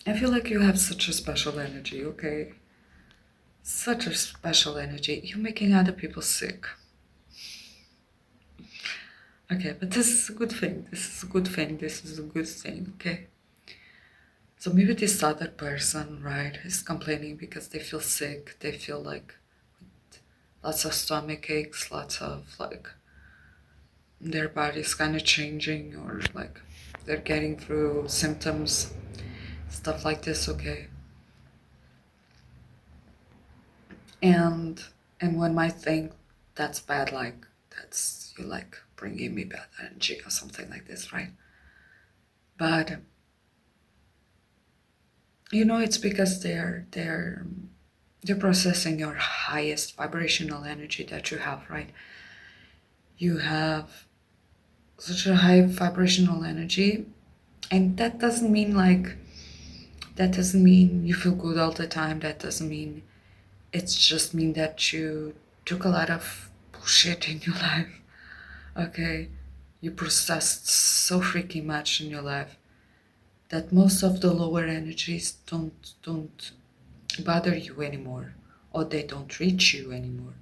I feel like you have such a special energy, okay? Such a special energy. You're making other people sick. Okay, but this is a good thing. This is a good thing. This is a good thing, okay? So maybe this other person, right, is complaining because they feel sick. They feel like lots of stomach aches, lots of like their body's kind of changing, or like they're getting through symptoms, stuff like this, okay? And one might think that's bad, like that's you like bringing me bad energy or something like this, right? But it's because they're processing your highest vibrational energy that you have, right? You have such a high vibrational energy, and that doesn't mean you feel good all the time. That doesn't mean it's just mean that you took a lot of bullshit in your life. Okay, you processed so freaking much in your life that most of the lower energies don't bother you anymore, or they don't reach you anymore.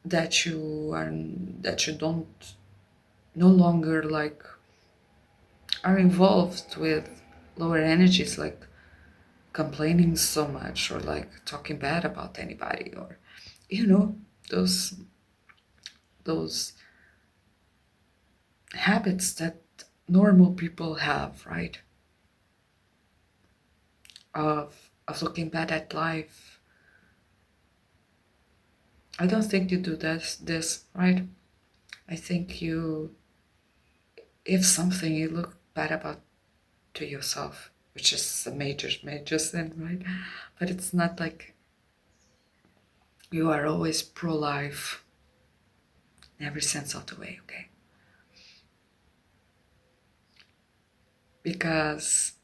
That you don't no longer like are involved with lower energies, like complaining so much, or like talking bad about anybody, or you know those those habits that normal people have, right? Of looking bad at life. I don't think you do this, right? I think you, if something, you look bad about to yourself, which is a major sin, right? But it's not like you are always pro-life in every sense of the way, okay? Because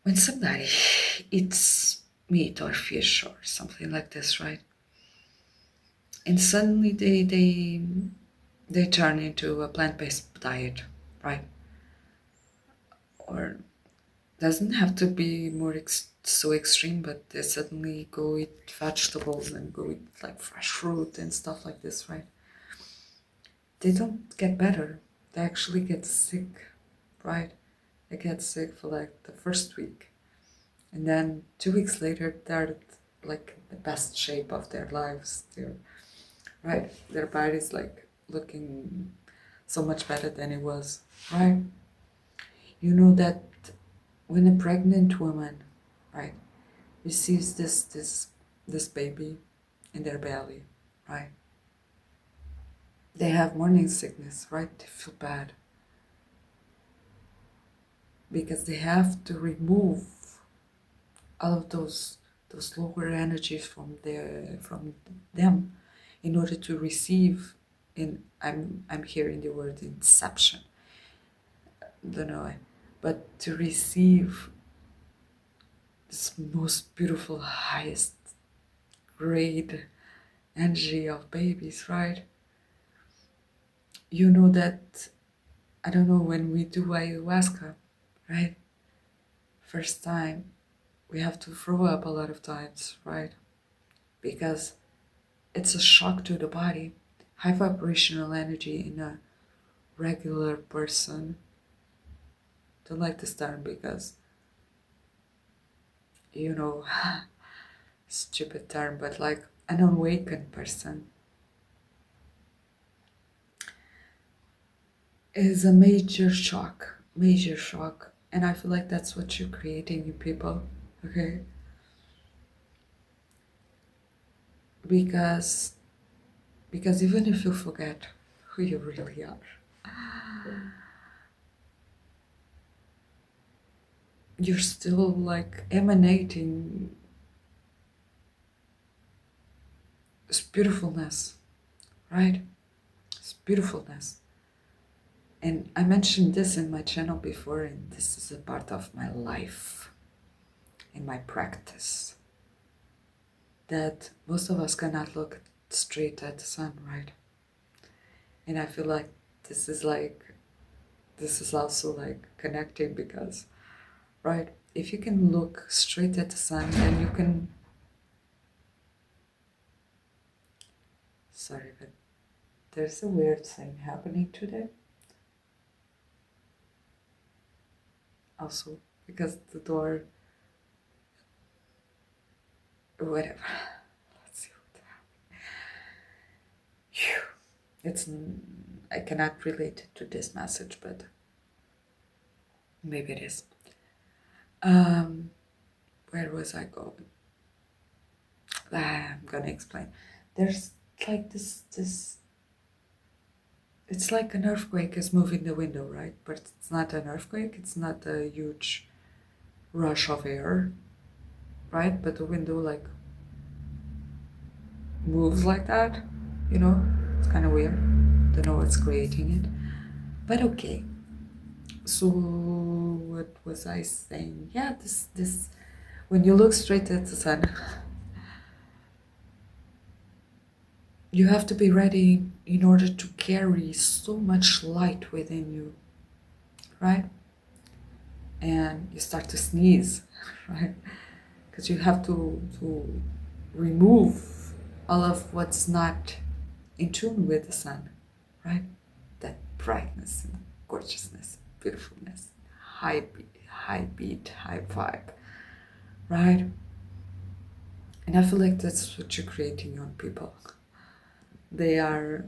when somebody eats meat or fish or something like this, right? And suddenly they turn into a plant-based diet, right? Or doesn't have to be so extreme, but they suddenly go eat vegetables and go eat like fresh fruit and stuff like this, right? They don't get better. They actually get sick, right? They get sick for like the first week, and then 2 weeks later they're like the best shape of their lives. They're right. Their body's like looking so much better than it was, right? You know that when a pregnant woman, right, receives this baby in their belly, right? They have morning sickness, right? They feel bad because they have to remove all of those lower energies from them in order to receive. In I'm hearing the word inception, don't know, but to receive this most beautiful, highest grade energy of babies, right? You know that, I don't know, when we do ayahuasca, right? First time, we have to throw up a lot of times, right? Because it's a shock to the body. High vibrational energy in a regular person. Don't like this term because, you know, stupid term, but like an awakened person is a major shock. And I feel like that's what you're creating in people, okay? Because even if you forget who you really are, you're still like emanating this beautifulness, right? This beautifulness. And I mentioned this in my channel before, and this is a part of my life, in my practice, that most of us cannot look straight at the sun, right? And I feel like this is like this is also like connecting because, right, if you can look straight at the sun, then you can. Sorry, but there's a weird thing happening today. Also, because the door. Whatever. Let's see what happened. Phew. It's. I cannot relate it to this message, but maybe it is. Um, where was I going? I'm gonna explain. There's like this. It's like an earthquake is moving the window, right? But it's not an earthquake. It's not a huge rush of air, right? But the window like moves like that. You know, it's kind of weird. Don't know what's creating it, but okay. So what was I saying? Yeah, this. When you look straight at the sun, you have to be ready in order to carry so much light within you, right? And you start to sneeze, right? Because you have to remove all of what's not in tune with the sun, right? That brightness and gorgeousness, beautifulness, high beat, high vibe, right? And I feel like that's what you're creating on people. They are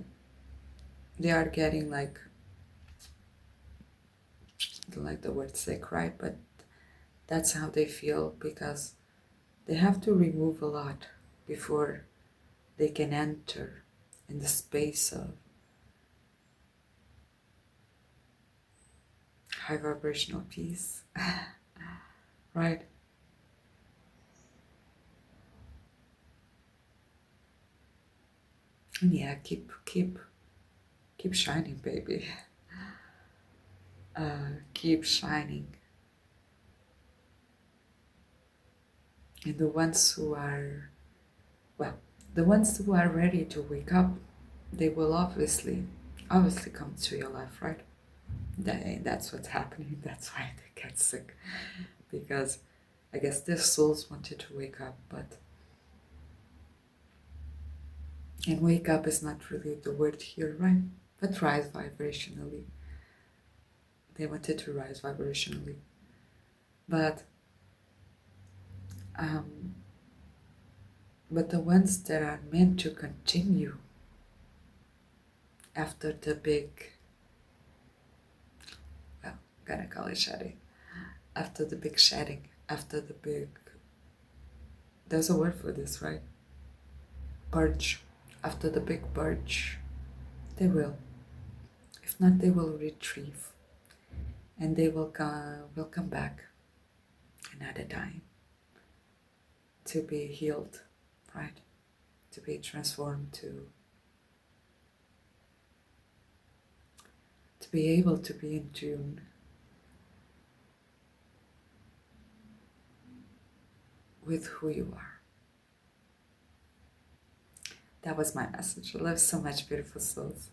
getting like the word sick, right? But that's how they feel because they have to remove a lot before they can enter in the space of high vibrational peace, right? And yeah, keep shining, baby. Keep shining. And the ones who are ready to wake up, they will obviously come to your life, right? That's what's happening. That's why they get sick, because I guess their souls wanted to wake up, and wake up is not really the word here, right? But rise vibrationally. They wanted to rise vibrationally, but um, but the ones that are meant to continue after the big, well, gonna call it shedding, after the big shedding, after the big, there's a word for this, right? Purge. After the big purge, they will. If not, they will retrieve, and they will come back another time to be healed, right? To be transformed, to be able to be in tune with who you are. That was my message. I love so much, beautiful souls.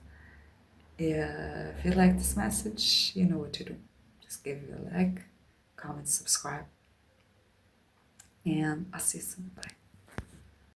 If you like this message, you know what to do. Just give it a like, comment, subscribe, and I'll see you soon. Bye.